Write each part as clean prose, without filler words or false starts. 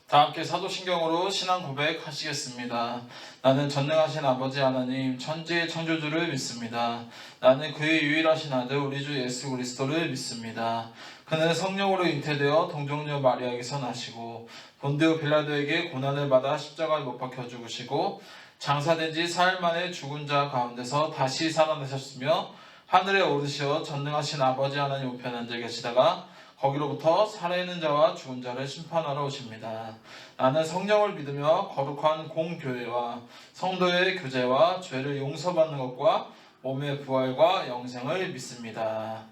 다 함께 사도신경으로 신앙 고백하시겠습니다. 나는 전능하신 아버지 하나님 천지의 창조주를 믿습니다. 나는 그의 유일하신 아들 우리 주 예수 그리스도를 믿습니다. 그는 성령으로 잉태되어 동정녀 마리아에게서 나시고 본디오 빌라도에게 고난을 받아 십자가에 못 박혀 죽으시고 장사된 지 사흘 만에 죽은 자 가운데서 다시 살아나셨으며 하늘에 오르시어 전능하신 아버지 하나님 우편에 앉아 계시다가 거기로부터 살아있는 자와 죽은 자를 심판하러 오십니다. 나는 성령을 믿으며 거룩한 공교회와 성도의 교제와 죄를 용서받는 것과 몸의 부활과 영생을 믿습니다.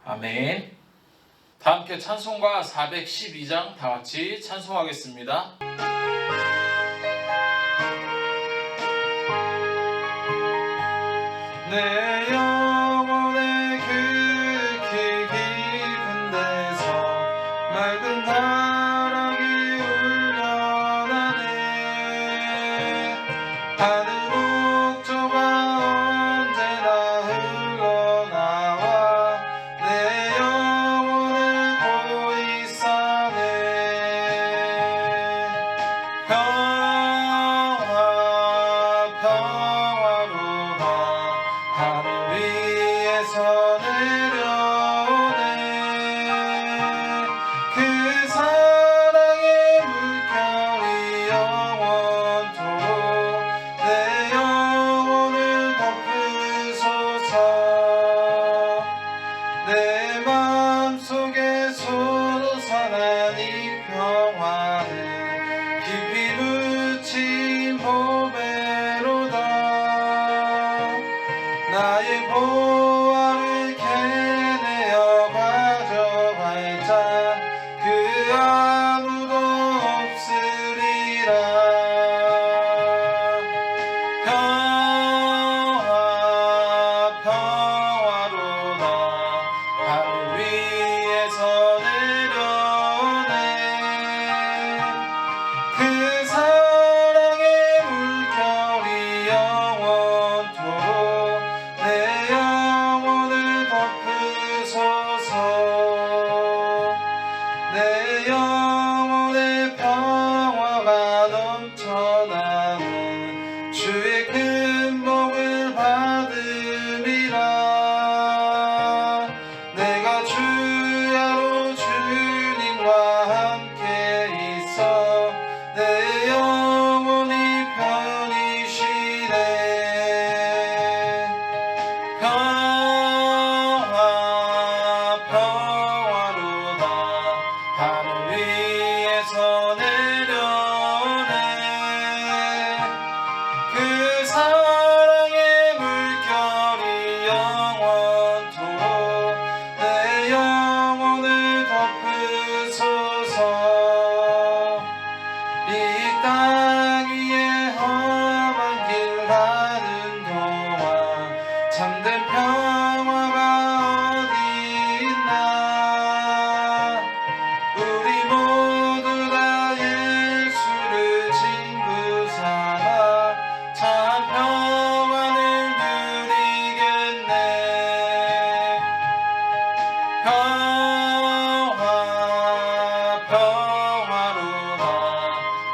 아멘. 다 함께 찬송가 412장 다 같이 찬송하겠습니다. 내 영혼의 극히 깊은 데서 맑은 다락이 울려나네. 하늘 목조가 언제나 흘러나와 내 영혼을 고이 싸네. 평화로다 하늘 위에서 내려오네. 그 사랑의 물결이 영원토록 내 영혼을 덮으소서. 내 마음속에 솟아난 이 평화는 깊이 묻힌 보배로다. 나의 보화를 캐내어 가져갈 자 그 아무도 없으리라. 평화로다 하늘 위에서 내려오네. 그 사랑의 물결이 영원토록 내 영혼을 덮으소서. 내 영혼의 평화가 넘쳐나는 주의 큰 복을 받으리라. 내가 주야로 주님과 함께 있어 내 영혼이 편히 쉬네. 평화로다 하늘 위에서 내려오네. 그 사랑의 물결이 영원토록 내 영혼을 덮으소서. 이 땅 위에 험한 길 가는 동안 참된 평화가 어디 있나. 우리 모두 다 예수를 친구 삼아 참 평화를 누리겠네. 평화로다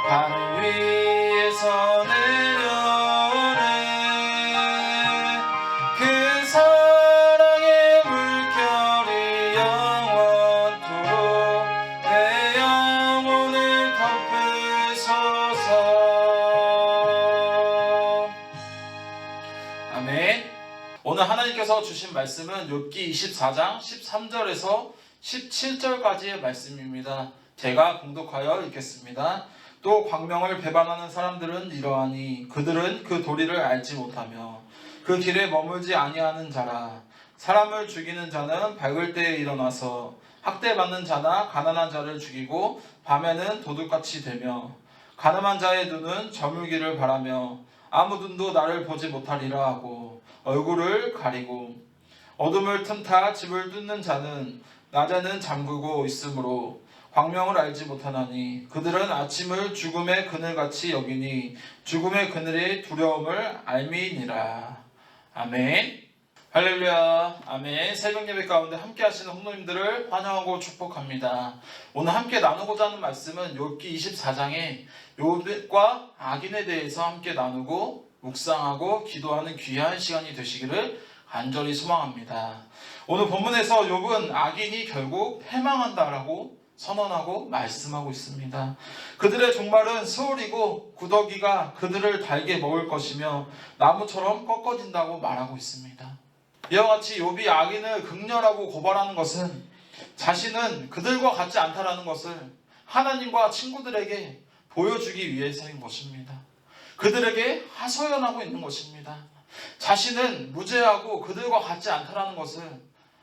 하늘 위에서 내려오네. 그 사랑의 물결이 영원토록 내 영혼을 덮으소서. 아멘. 오늘 하나님께서 주신 말씀은 욥기 24장 13절에서 17절까지의 말씀입니다. 제가 공독하여 읽겠습니다. 또 광명을 배반하는 사람들은 이러하니 그들은 그 도리를 알지 못하며 그 길에 머물지 아니하는 자라. 사람을 죽이는 자는 밝을 때에 일어나서 학대받는 자나 가난한 자를 죽이고 밤에는 도둑같이 되며 가늠한 자의 눈은 저물기를 바라며 아무 눈도 나를 보지 못하리라 하고 얼굴을 가리고 어둠을 틈타 집을 뚫는 자는 낮에는 잠그고 있으므로 광명을 알지 못하나니 그들은 아침을 죽음의 그늘같이 여기니 죽음의 그늘의 두려움을 알미니라. 아멘. 할렐루야, 아멘. 새벽 예배 가운데 함께 하시는 성도님들을 환영하고 축복합니다. 오늘 함께 나누고자 하는 말씀은 욥기 24장에 욥과 악인에 대해서 함께 나누고 묵상하고 기도하는 귀한 시간이 되시기를 간절히 소망합니다. 오늘 본문에서 욥은 악인이 결국 패망한다라고 선언하고 말씀하고 있습니다. 그들의 종말은 스올이고 구더기가 그들을 달게 먹을 것이며 나무처럼 꺾어진다고 말하고 있습니다. 이와 같이 욥이 악인을 극렬하고 고발하는 것은 자신은 그들과 같지 않다라는 것을 하나님과 친구들에게 보여주기 위해서인 것입니다. 그들에게 하소연하고 있는 것입니다. 자신은 무죄하고 그들과 같지 않다라는 것을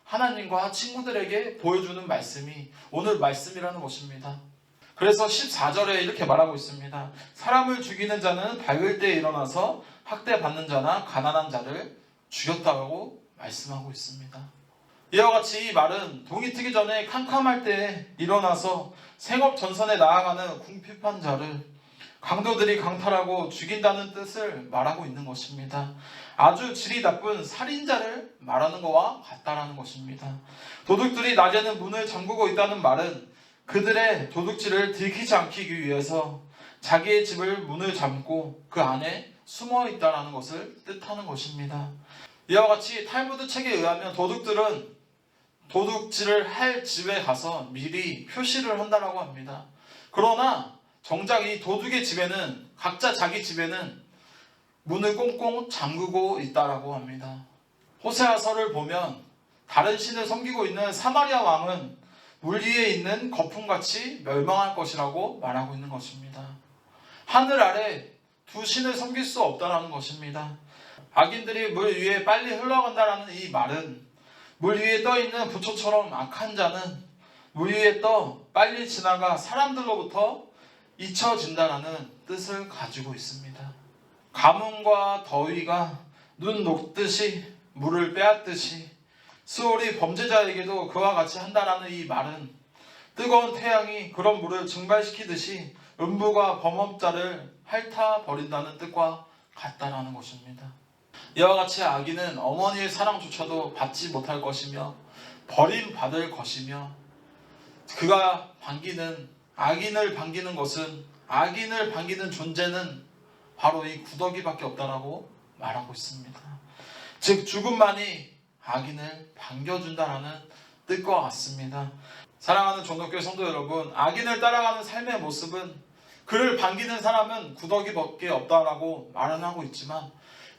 하나님과 친구들에게 보여주는 말씀이 오늘 말씀이라는 것입니다. 그래서 14절에 이렇게 말하고 있습니다. 사람을 죽이는 자는 밝을 때 일어나서 학대받는 자나 가난한 자를 죽였다고 말씀하고 있습니다. 이와 같이 이 말은 동이 트기 전에 캄캄할 때에 일어나서 생업 전선에 나아가는 궁핍한 자를 강도들이 강탈하고 죽인다는 뜻을 말하고 있는 것입니다. 아주 질이 나쁜 살인자를 말하는 것과 같다라는 것입니다. 도둑들이 낮에는 문을 잠그고 있다는 말은 그들의 도둑질을 들키지 않기 위해서 자기의 집을 문을 잠고 그 안에 숨어 있다라는 것을 뜻하는 것입니다. 이와 같이 탈무드 책에 의하면 도둑들은 도둑질을 할 집에 가서 미리 표시를 한다라고 합니다. 그러나 정작 이 도둑의 집에는 각자 자기 집에는 문을 꽁꽁 잠그고 있다라고 합니다. 호세아서를 보면 다른 신을 섬기고 있는 사마리아 왕은 물 위에 있는 거품같이 멸망할 것이라고 말하고 있는 것입니다. 하늘 아래 두 신을 섬길 수 없다라는 것입니다. 악인들이 물 위에 빨리 흘러간다라는 이 말은 물 위에 떠 있는 부초처럼 악한 자는 물 위에 떠 빨리 지나가 사람들로부터 잊혀진다라는 뜻을 가지고 있습니다. 가뭄과 더위가 눈 녹듯이 물을 빼앗듯이 스올이 범죄자에게도 그와 같이 한다라는 이 말은 뜨거운 태양이 그런 물을 증발시키듯이 음부가 범업자를 핥아버린다는 뜻과 같다라는 것입니다. 이와 같이 악인은 어머니의 사랑조차도 받지 못할 것이며 버림받을 것이며 그가 반기는 악인을 반기는 것은 악인을 반기는 존재는 바로 이 구더기밖에 없다라고 말하고 있습니다. 즉 죽음만이 악인을 반겨준다라는 뜻과 같습니다. 사랑하는 종덕교회 성도 여러분, 악인을 따라가는 삶의 모습은 그를 반기는 사람은 구더기밖에 없다라고 말은 하고 있지만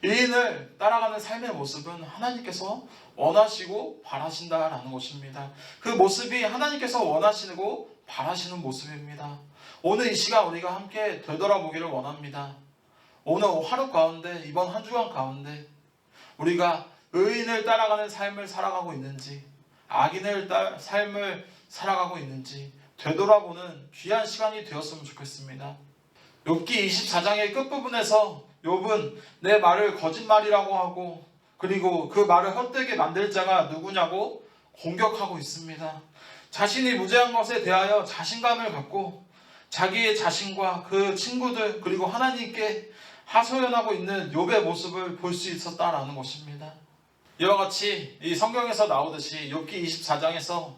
의인을 따라가는 삶의 모습은 하나님께서 원하시고 바라신다라는 것입니다. 그 모습이 하나님께서 원하시고 바라시는 모습입니다. 오늘 이 시간 우리가 함께 되돌아보기를 원합니다. 오늘 하루 가운데 이번 한 주간 가운데 우리가 의인을 따라가는 삶을 살아가고 있는지 악인을 삶을 살아가고 있는지 되돌아보는 귀한 시간이 되었으면 좋겠습니다. 욥기 24장의 끝부분에서 욥은 내 말을 거짓말이라고 하고 그리고 그 말을 헛되게 만들 자가 누구냐고 공격하고 있습니다. 자신이 무죄한 것에 대하여 자신감을 갖고 자기의 자신과 그 친구들 그리고 하나님께 하소연하고 있는 욥의 모습을 볼 수 있었다라는 것입니다. 이와 같이 이 성경에서 나오듯이 욥기 24장에서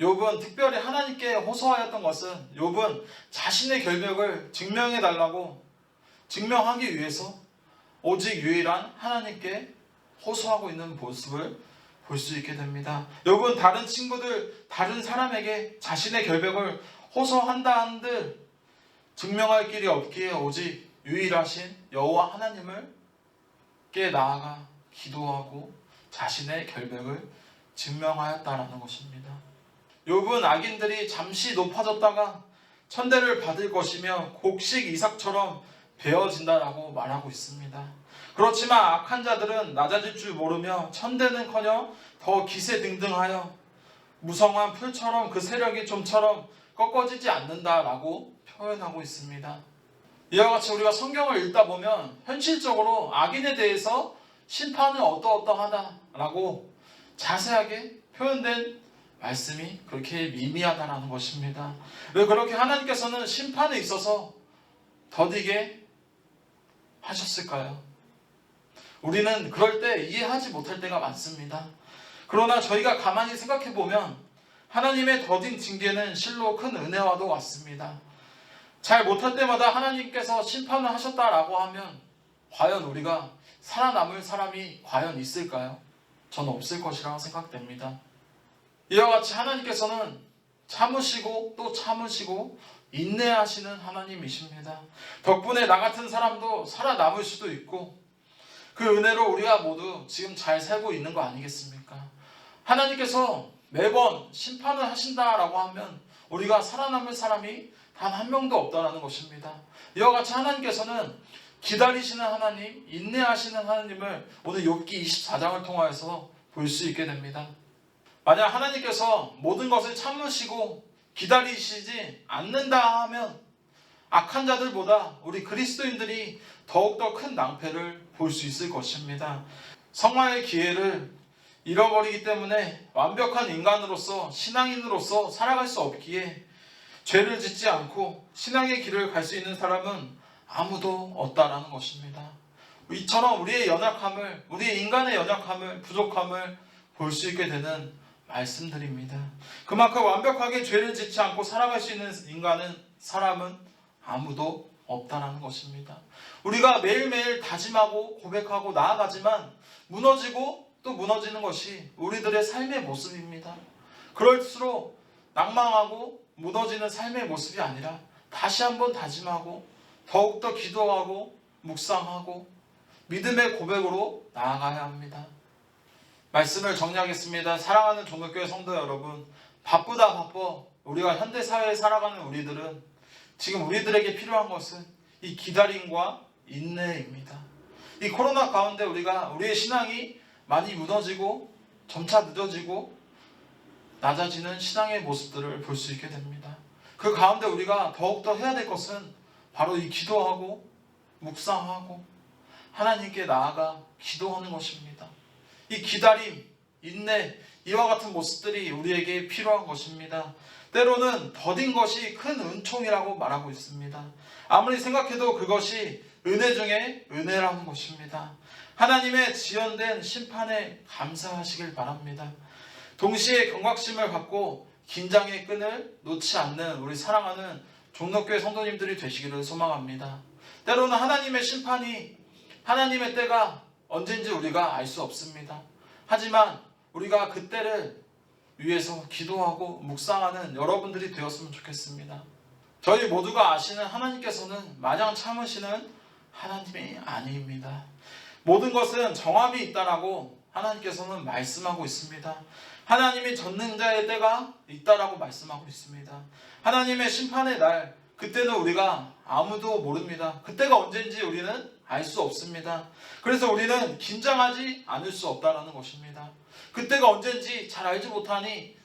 욥은 특별히 하나님께 호소하였던 것은 욥은 자신의 결백을 증명해달라고 증명하기 위해서 오직 유일한 하나님께 호소하고 있는 모습을 볼 수 있게 됩니다. 욥은 다른 친구들, 다른 사람에게 자신의 결백을 호소한다 한들 증명할 길이 없기에 오직 유일하신 여호와 하나님을 께 나아가 기도하고 자신의 결백을 증명하였다라는 것입니다. 욥은 악인들이 잠시 높아졌다가 천대를 받을 것이며 곡식 이삭처럼 베어진다라고 말하고 있습니다. 그렇지만 악한 자들은 낮아질 줄 모르며 천대는커녕 더 기세등등하여 무성한 풀처럼 그 세력이 좀처럼 꺾어지지 않는다라고 표현하고 있습니다. 이와 같이 우리가 성경을 읽다 보면 현실적으로 악인에 대해서 심판은 어떠어떠하다라고 자세하게 표현된 말씀이 그렇게 미미하다라는 것입니다. 왜 그렇게 하나님께서는 심판에 있어서 더디게 하셨을까요? 우리는 그럴 때 이해하지 못할 때가 많습니다. 그러나 저희가 가만히 생각해 보면 하나님의 더딘 징계는 실로 큰 은혜와도 같습니다. 잘 못할 때마다 하나님께서 심판을 하셨다라고 하면 과연 우리가 살아남을 사람이 과연 있을까요? 저는 없을 것이라고 생각됩니다. 이와 같이 하나님께서는 참으시고 또 참으시고 인내하시는 하나님이십니다. 덕분에 나 같은 사람도 살아남을 수도 있고 그 은혜로 우리가 모두 지금 잘 살고 있는 거 아니겠습니까? 하나님께서 매번 심판을 하신다라고 하면 우리가 살아남을 사람이 단 한 명도 없다라는 것입니다. 이와 같이 하나님께서는 기다리시는 하나님, 인내하시는 하나님을 오늘 욥기 24장을 통하여서 볼 수 있게 됩니다. 만약 하나님께서 모든 것을 참으시고 기다리시지 않는다 하면 악한 자들보다 우리 그리스도인들이 더욱더 큰 낭패를 볼 수 있을 것입니다. 성화의 기회를 잃어버리기 때문에 완벽한 인간으로서 신앙인으로서 살아갈 수 없기에 죄를 짓지 않고 신앙의 길을 갈 수 있는 사람은 아무도 없다라는 것입니다. 이처럼 우리의 연약함을, 우리의 인간의 연약함을, 부족함을 볼 수 있게 되는 말씀드립니다. 그만큼 완벽하게 죄를 짓지 않고 살아갈 수 있는 사람은 아무도 없다라는 것입니다. 우리가 매일매일 다짐하고 고백하고 나아가지만 무너지고 또 무너지는 것이 우리들의 삶의 모습입니다. 그럴수록 낭망하고 무너지는 삶의 모습이 아니라 다시 한번 다짐하고 더욱더 기도하고 묵상하고 믿음의 고백으로 나아가야 합니다. 말씀을 정리하겠습니다. 사랑하는 종로교회 성도 여러분, 바쁘다 바빠 우리가 현대사회에 살아가는 우리들은 지금 우리들에게 필요한 것은 이 기다림과 인내입니다. 이 코로나 가운데 우리의 신앙이 많이 무너지고 점차 늦어지고 낮아지는 신앙의 모습들을 볼 수 있게 됩니다. 그 가운데 우리가 더욱더 해야 될 것은 바로 이 기도하고 묵상하고 하나님께 나아가 기도하는 것입니다. 이 기다림, 인내, 이와 같은 모습들이 우리에게 필요한 것입니다. 때로는 더딘 것이 큰 은총이라고 말하고 있습니다. 아무리 생각해도 그것이 은혜 중에 은혜라는 것입니다. 하나님의 지연된 심판에 감사하시길 바랍니다. 동시에 경각심을 갖고 긴장의 끈을 놓지 않는 우리 사랑하는 종로교회 성도님들이 되시기를 소망합니다. 때로는 하나님의 심판이, 하나님의 때가 언제인지 우리가 알 수 없습니다. 하지만 우리가 그 때를 위해서 기도하고 묵상하는 여러분들이 되었으면 좋겠습니다. 저희 모두가 아시는 하나님께서는 마냥 참으시는 하나님이 아닙니다. 모든 것은 정함이 있다라고 하나님께서는 말씀하고 있습니다. 하나님이 전능자의 때가 있다라고 말씀하고 있습니다. 하나님의 심판의 날, 그때는 우리가 아무도 모릅니다. 그때가 언제인지 우리는 알 수 없습니다. 그래서 우리는 긴장하지 않을 수 없다는 것입니다. 그때가 언제인지 잘 알지 못하니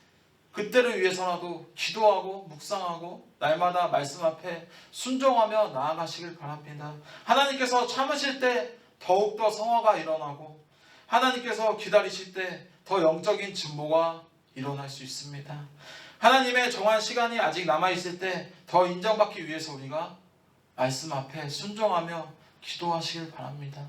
그때를 위해서라도 기도하고 묵상하고 날마다 말씀 앞에 순종하며 나아가시길 바랍니다. 하나님께서 참으실 때 더욱더 성화가 일어나고 하나님께서 기다리실 때 더 영적인 진보가 일어날 수 있습니다. 하나님의 정한 시간이 아직 남아있을 때 더 인정받기 위해서 우리가 말씀 앞에 순종하며 기도하시길 바랍니다.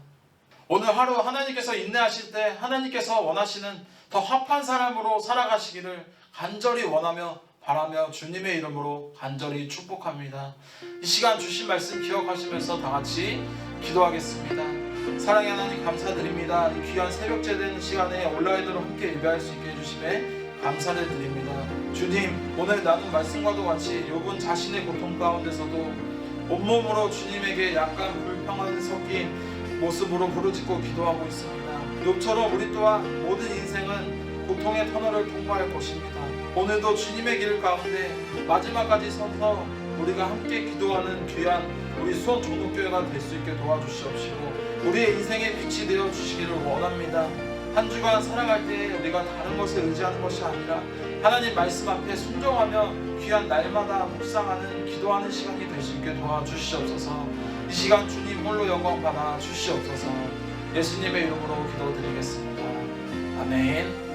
오늘 하루 하나님께서 인내하실 때 하나님께서 원하시는 더 합한 사람으로 살아가시기를 간절히 원하며 바라며 주님의 이름으로 간절히 축복합니다. 이 시간 주신 말씀 기억하시면서 다 같이 기도하겠습니다. 사랑의 하나님 감사드립니다. 이 귀한 새벽제 되는 시간에 온라인으로 함께 예배할 수 있게 해주심에 감사를 드립니다. 주님, 오늘 나눈 말씀과도 같이 욥은 자신의 고통 가운데서도 온몸으로 주님에게 약간 불평한 섞인 모습으로 부르짖고 기도하고 있습니다. 욥처럼 우리 또한 모든 인생은 고통의 터널을 통과할 것입니다. 오늘도 주님의 길 가운데 마지막까지 서서 우리가 함께 기도하는 귀한 우리 수원 종로교회가 될 수 있게 도와주시옵시고 우리의 인생의 빛이 되어 주시기를 원합니다. 한 주간 살아갈 때 우리가 다른 것에 의지하는 것이 아니라 하나님 말씀 앞에 순종하며 귀한 날마다 묵상하는 기도하는 시간이 될 수 있게 도와주시옵소서. 이 시간 주님 홀로 영광 받아 주시옵소서. 예수님의 이름으로 기도드리겠습니다. 아멘.